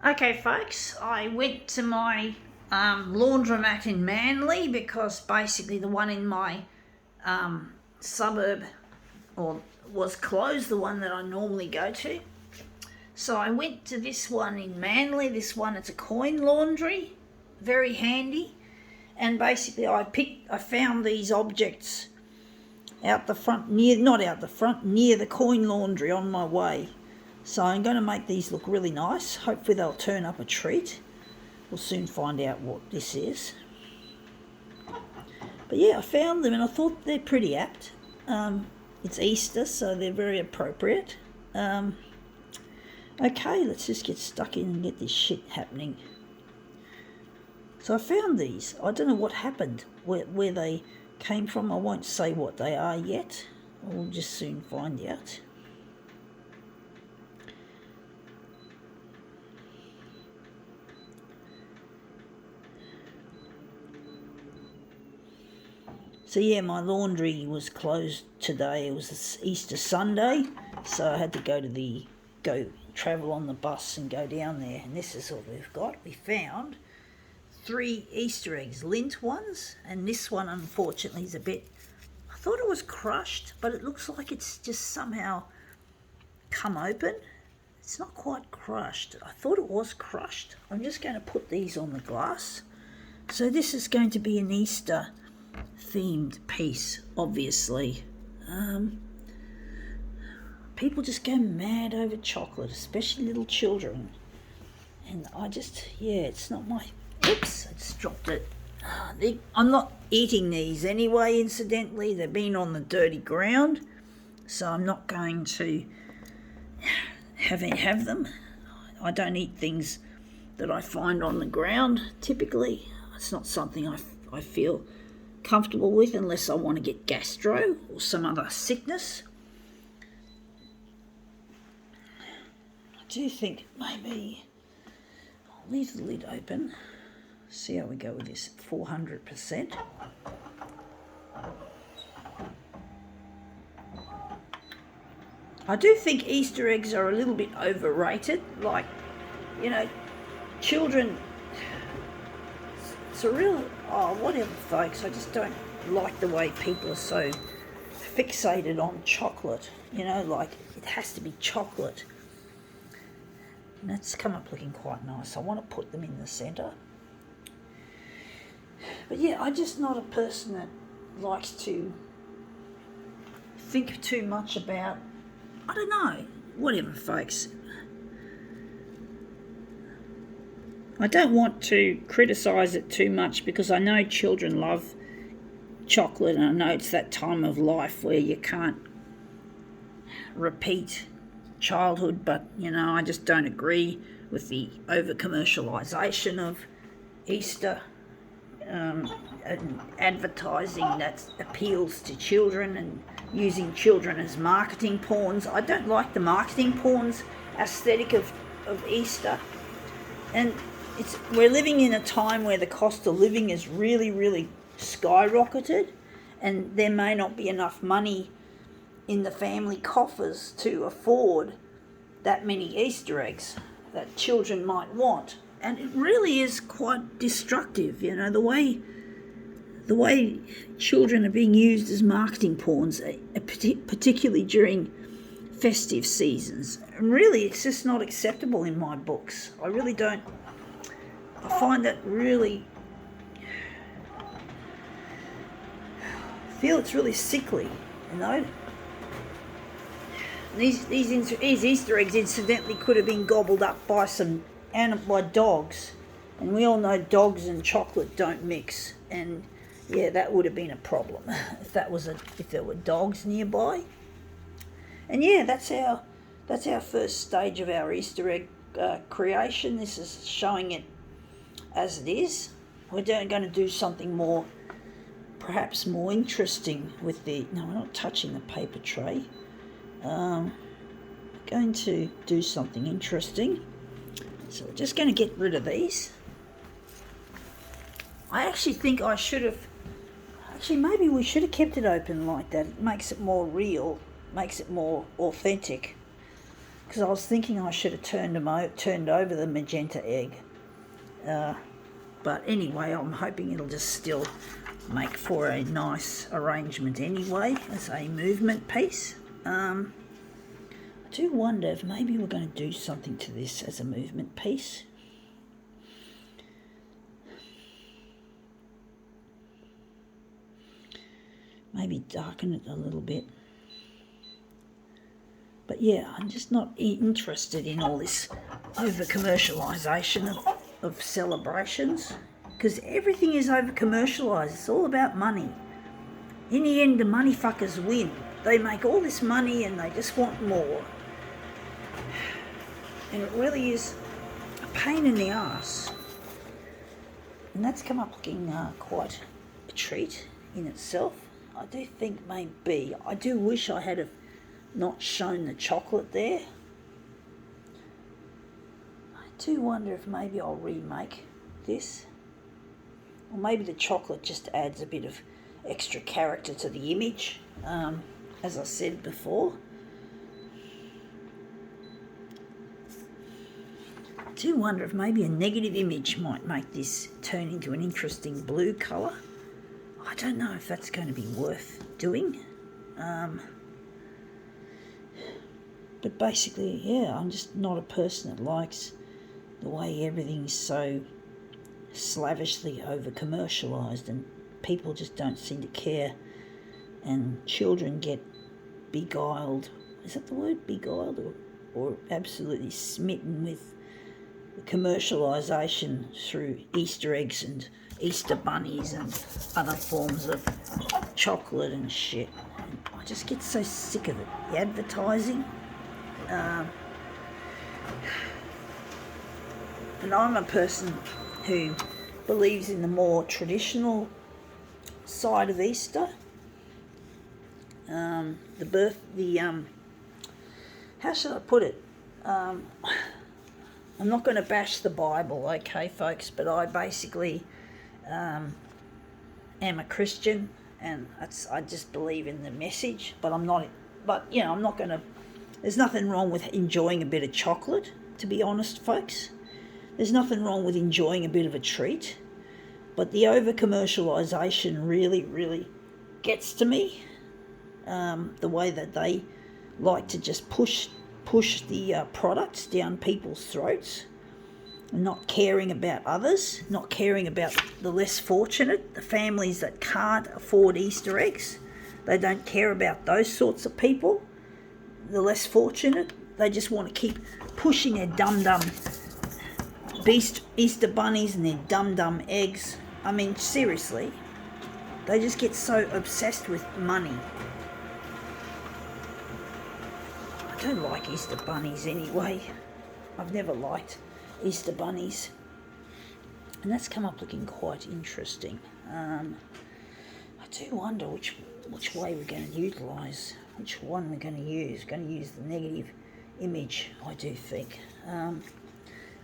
Okay, folks, I went to my laundromat in Manly because basically the one in my suburb was closed, the one that I normally go to. So I went to this one in Manly. This one, it's a coin laundry, very handy. And basically, I found these objects out the front, not out the front, near the coin laundry on my way. So I'm going to make these look really nice. Hopefully they'll turn up a treat. We'll soon find out what this is. But yeah, I found them and I thought they're pretty apt. It's Easter, so they're very appropriate. Okay, let's just get stuck in and get this shit happening. So I found these. I don't know what happened, where they came from. I won't say what they are yet. We'll just soon find out. So yeah, my laundry was closed today. It was Easter Sunday, so I had to go travel on the bus and go down there. And this is what we've got. We found 3 Easter eggs, Lindt ones, and this one unfortunately is a bit, I thought it was crushed, but it looks like it's just somehow come open. It's not quite crushed. I thought it was crushed. I'm just going to put these on the glass. So this is going to be an Easter themed piece, obviously. People just go mad over chocolate, especially little children. And it's not my... Oops, I just dropped it. I'm not eating these anyway, incidentally. They've been on the dirty ground, so I'm not going to have them. I don't eat things that I find on the ground, typically. It's not something I feel comfortable with unless I want to get gastro or some other sickness. I do think maybe I'll leave the lid open. See how we go with this 400%. I do think Easter eggs are a little bit overrated. Like, children, it's a real, whatever folks, I just don't like the way people are so fixated on chocolate. Like it has to be chocolate. And that's come up looking quite nice. I want to put them in the centre. But yeah, I'm just not a person that likes to think too much about, I don't know, whatever folks. I don't want to criticise it too much because I know children love chocolate, and I know it's that time of life where you can't repeat childhood, but I just don't agree with the over commercialisation of Easter and advertising that appeals to children and using children as marketing pawns. I don't like the marketing pawns aesthetic of Easter. And we're living in a time where the cost of living is really, really skyrocketed, and there may not be enough money in the family coffers to afford that many Easter eggs that children might want. And it really is quite destructive, the way children are being used as marketing pawns, particularly during festive seasons. And really, it's just not acceptable in my books. I really don't. I find that really, I feel it's really sickly, These Easter eggs, incidentally, could have been gobbled up by by dogs, and we all know dogs and chocolate don't mix. And yeah, that would have been a problem if there were dogs nearby. And yeah, that's our first stage of our Easter egg creation. This is showing it as it is. We're going to do something more, perhaps more interesting with no, we're not touching the paper tray. Going to do something interesting. So we're just going to get rid of these. I actually think maybe we should have kept it open like that. It makes it more real, makes it more authentic. because I was thinking I should have turned over the magenta egg. But anyway, I'm hoping it'll just still make for a nice arrangement anyway, as a movement piece. I do wonder if maybe we're going to do something to this as a movement piece. Maybe darken it a little bit. But yeah, I'm just not interested in all this over-commercialisation of celebrations, because everything is over-commercialised. It's all about money. In the end, the money fuckers win. They make all this money and they just want more. And it really is a pain in the arse. And that's come up looking quite a treat in itself. I do think maybe, I do wish I had not shown the chocolate there. I do wonder if maybe I'll remake this. Or maybe the chocolate just adds a bit of extra character to the image, as I said before. I do wonder if maybe a negative image might make this turn into an interesting blue colour. I don't know if that's going to be worth doing. But basically, yeah, I'm just not a person that likes the way everything's so slavishly over-commercialised, and people just don't seem to care, and children get beguiled. Is that the word? Beguiled? Or absolutely smitten with the commercialisation through Easter eggs and Easter bunnies and other forms of chocolate and shit. And I just get so sick of it. The advertising. And I'm a person who believes in the more traditional side of Easter. How should I put it? I'm not going to bash the Bible, okay, folks, but I basically am a Christian, and I just believe in the message, but I'm not going to, there's nothing wrong with enjoying a bit of chocolate, to be honest, folks. There's nothing wrong with enjoying a bit of a treat, but the over-commercialisation really, really gets to me. The way that they like to just push the products down people's throats, not caring about others, not caring about the less fortunate, the families that can't afford Easter eggs. They don't care about those sorts of people, the less fortunate. They just want to keep pushing their dum-dum Easter bunnies and their dum-dum eggs. I mean, seriously, they just get so obsessed with money. I don't like Easter bunnies anyway. I've never liked Easter bunnies. And that's come up looking quite interesting. I do wonder which way we're going to utilise, which one we're going to use. We're going to use the negative image, I do think.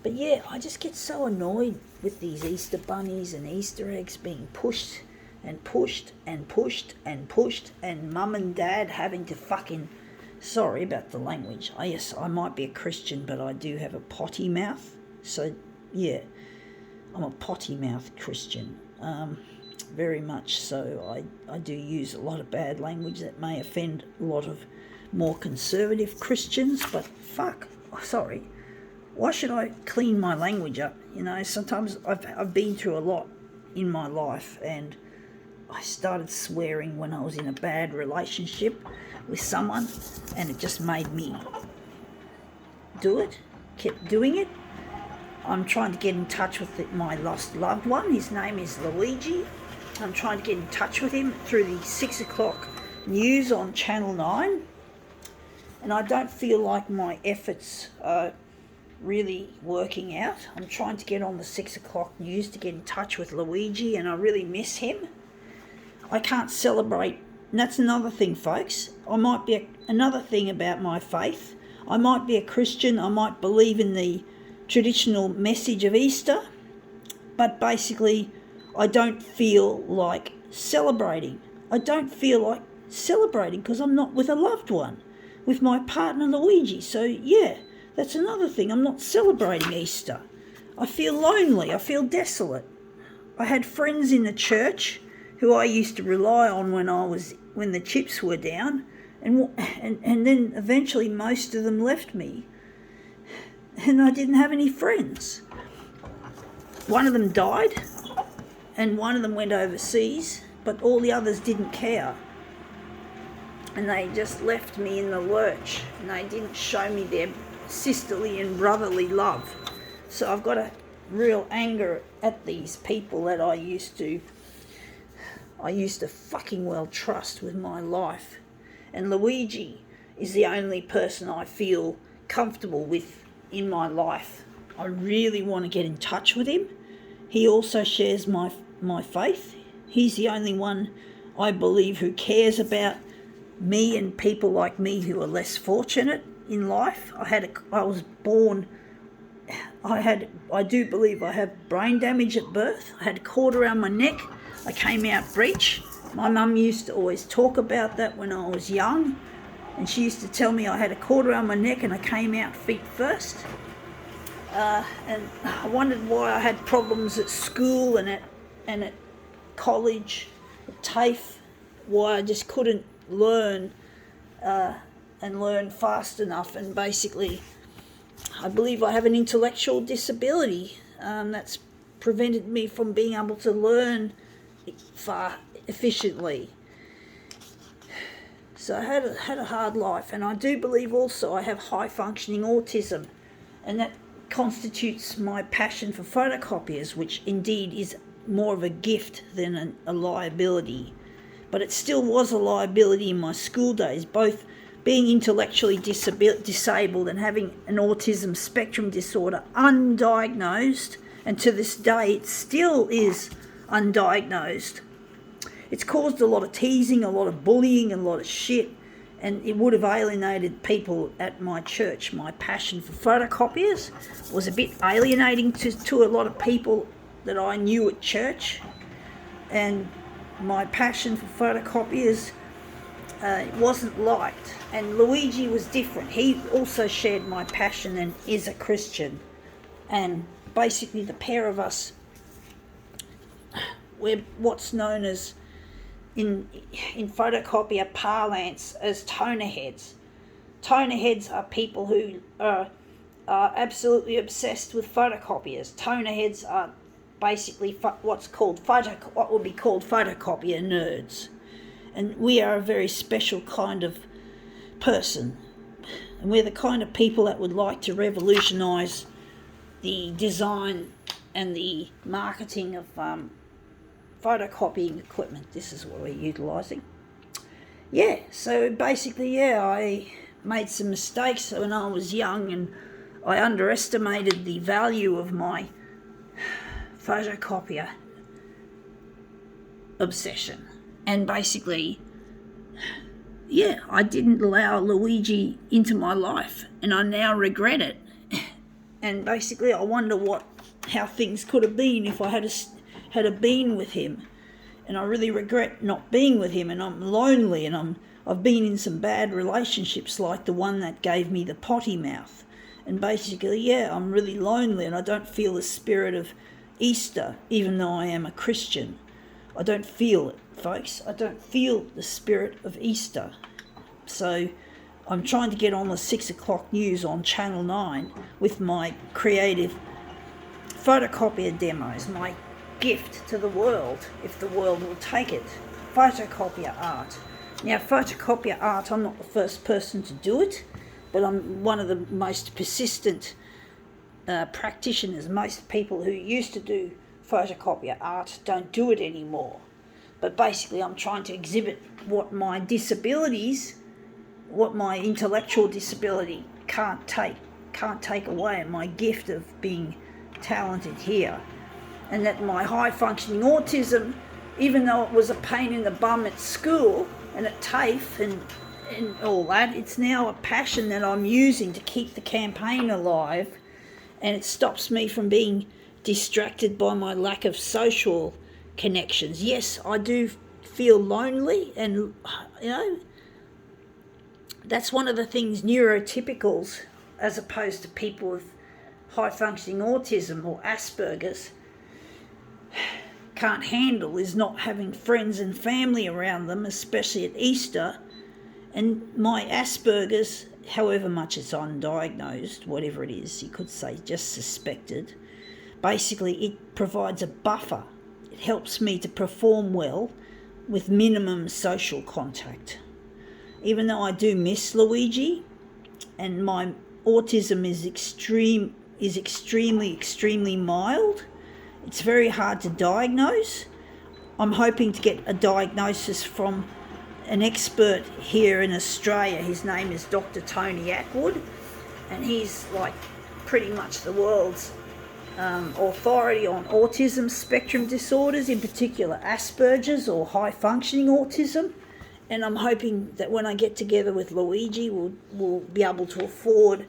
But yeah, I just get so annoyed with these Easter bunnies and Easter eggs being pushed and pushed and pushed and pushed, and mum and dad having to fucking, sorry about the language. Yes, I might be a Christian, but I do have a potty mouth. So yeah, I'm a potty mouth Christian. Very much so. I do use a lot of bad language that may offend a lot of more conservative Christians, but fuck, sorry. Why should I clean my language up? You know, sometimes I've been through a lot in my life, and I started swearing when I was in a bad relationship with someone, and it just made me do it, kept doing it. I'm trying to get in touch with my lost loved one. His name is Luigi. I'm trying to get in touch with him through the 6 o'clock news on Channel 9, and I don't feel like my efforts are really working out. I'm trying to get on the 6 o'clock news to get in touch with Luigi, and I really miss him. I can't celebrate, and that's another thing, folks. I might be another thing about my faith. I might be a Christian, I might believe in the traditional message of Easter, but basically I don't feel like celebrating. I don't feel like celebrating because I'm not with a loved one. with my partner Luigi. So yeah, that's another thing. I'm not celebrating Easter. I feel lonely. I feel desolate. I had friends in the church who I used to rely on when the chips were down, and then eventually most of them left me, and I didn't have any friends. One of them died, and one of them went overseas, but all the others didn't care. And they just left me in the lurch, and they didn't show me their sisterly and brotherly love. So I've got a real anger at these people that I used to fucking well trust with my life. And Luigi is the only person I feel comfortable with in my life. I really want to get in touch with him. He also shares my faith. He's the only one I believe who cares about me and people like me who are less fortunate in life. I do believe I have brain damage at birth. I had a cord around my neck. I came out breech. My mum used to always talk about that when I was young, and she used to tell me I had a cord around my neck and I came out feet first. And I wondered why I had problems at school and at college, at TAFE, why I just couldn't learn and learn fast enough. And basically, I believe I have an intellectual disability that's prevented me from being able to learn far efficiently. So I had a hard life, and I do believe also I have high functioning autism, and that constitutes my passion for photocopiers, which indeed is more of a gift than a liability. But it still was a liability in my school days, both being intellectually disabled and having an autism spectrum disorder undiagnosed, and to this day it still is undiagnosed. It's caused a lot of teasing, a lot of bullying, a lot of shit, and it would have alienated people at my church. My passion for photocopiers was a bit alienating to a lot of people that I knew at church, and my passion for photocopiers wasn't liked. And Luigi was different. He also shared my passion and is a Christian, and basically the pair of us, we're what's known as in photocopier parlance as toner heads. Toner heads are people who are absolutely obsessed with photocopiers. Toner heads are basically what would be called photocopier nerds, and we are a very special kind of person, and we're the kind of people that would like to revolutionise the design and the marketing of photocopying equipment. This is what we're utilising. Yeah, so basically, I made some mistakes when I was young, and I underestimated the value of my photocopier obsession. And basically, I didn't allow Luigi into my life, and I now regret it. And basically, I wonder how things could have been if I had been with him. And I really regret not being with him, and I'm lonely, and I've been in some bad relationships like the one that gave me the potty mouth. And basically, I'm really lonely, and I don't feel the spirit of Easter, even though I am a Christian. I don't feel it, folks. I don't feel the spirit of Easter. So I'm trying to get on the 6 o'clock news on Channel 9 with my creative photocopier demos, my gift to the world, if the world will take it. Photocopier art. Now, photocopier art, I'm not the first person to do it, but I'm one of the most persistent practitioners. Most people who used to do photocopier art don't do it anymore. But basically, I'm trying to exhibit what my intellectual disability can't take away, my gift of being talented here. And that my high functioning autism, even though it was a pain in the bum at school and at TAFE and all that, it's now a passion that I'm using to keep the campaign alive, and it stops me from being distracted by my lack of social connections. Yes, I do feel lonely, and that's one of the things neurotypicals, as opposed to people with high functioning autism or Asperger's, can't handle, is not having friends and family around them, especially at Easter. And my Asperger's, however much it's undiagnosed, whatever it is, you could say just suspected, basically it provides a buffer. It helps me to perform well with minimum social contact. Even though I do miss Luigi, and my autism is extremely mild, it's very hard to diagnose. I'm hoping to get a diagnosis from an expert here in Australia. His name is Dr. Tony Attwood, and he's like pretty much the world's authority on autism spectrum disorders, in particular Asperger's or high functioning autism. And I'm hoping that when I get together with Luigi, we'll be able to afford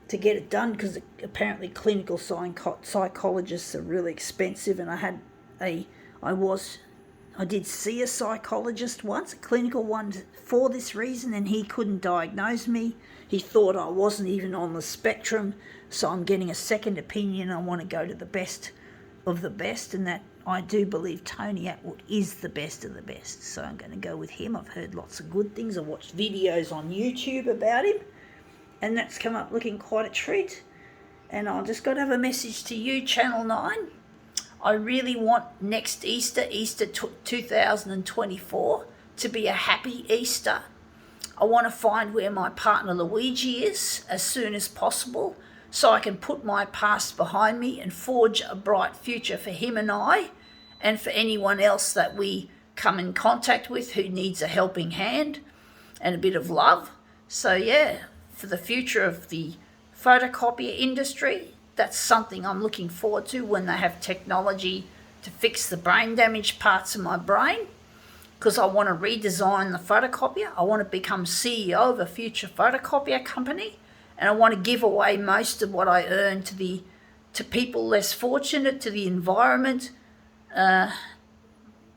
to get it done, because apparently clinical psychologists are really expensive. And I did see a psychologist once, a clinical one, for this reason, and he couldn't diagnose me. He thought I wasn't even on the spectrum, so I'm getting a second opinion. I want to go to the best of the best, and that I do believe Tony Attwood is the best of the best, so I'm going to go with him. I've heard lots of good things. I've watched videos on YouTube about him, and that's come up looking quite a treat. And I just got to have a message to you, Channel 9. I really want next Easter 2024, to be a happy Easter. I want to find where my partner Luigi is as soon as possible, so I can put my past behind me and forge a bright future for him and I, and for anyone else that we come in contact with who needs a helping hand and a bit of love. So yeah, for the future of the photocopier industry, that's something I'm looking forward to, when they have technology to fix the brain damaged parts of my brain, because I want to redesign the photocopier. I want to become CEO of a future photocopier company, and I want to give away most of what I earn to people less fortunate, to the environment, to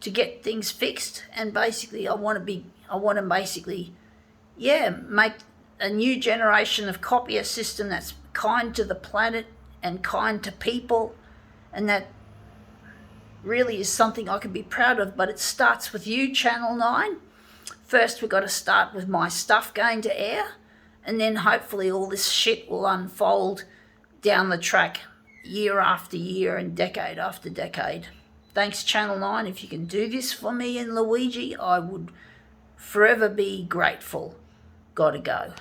get things fixed. And basically I want to make a new generation of copier system that's kind to the planet and kind to people, and that really is something I can be proud of. But it starts with you, Channel 9. First we've got to start with my stuff going to air, and then hopefully all this shit will unfold down the track, year after year and decade after decade. Thanks, Channel 9. If you can do this for me and Luigi, I would forever be grateful. Gotta go.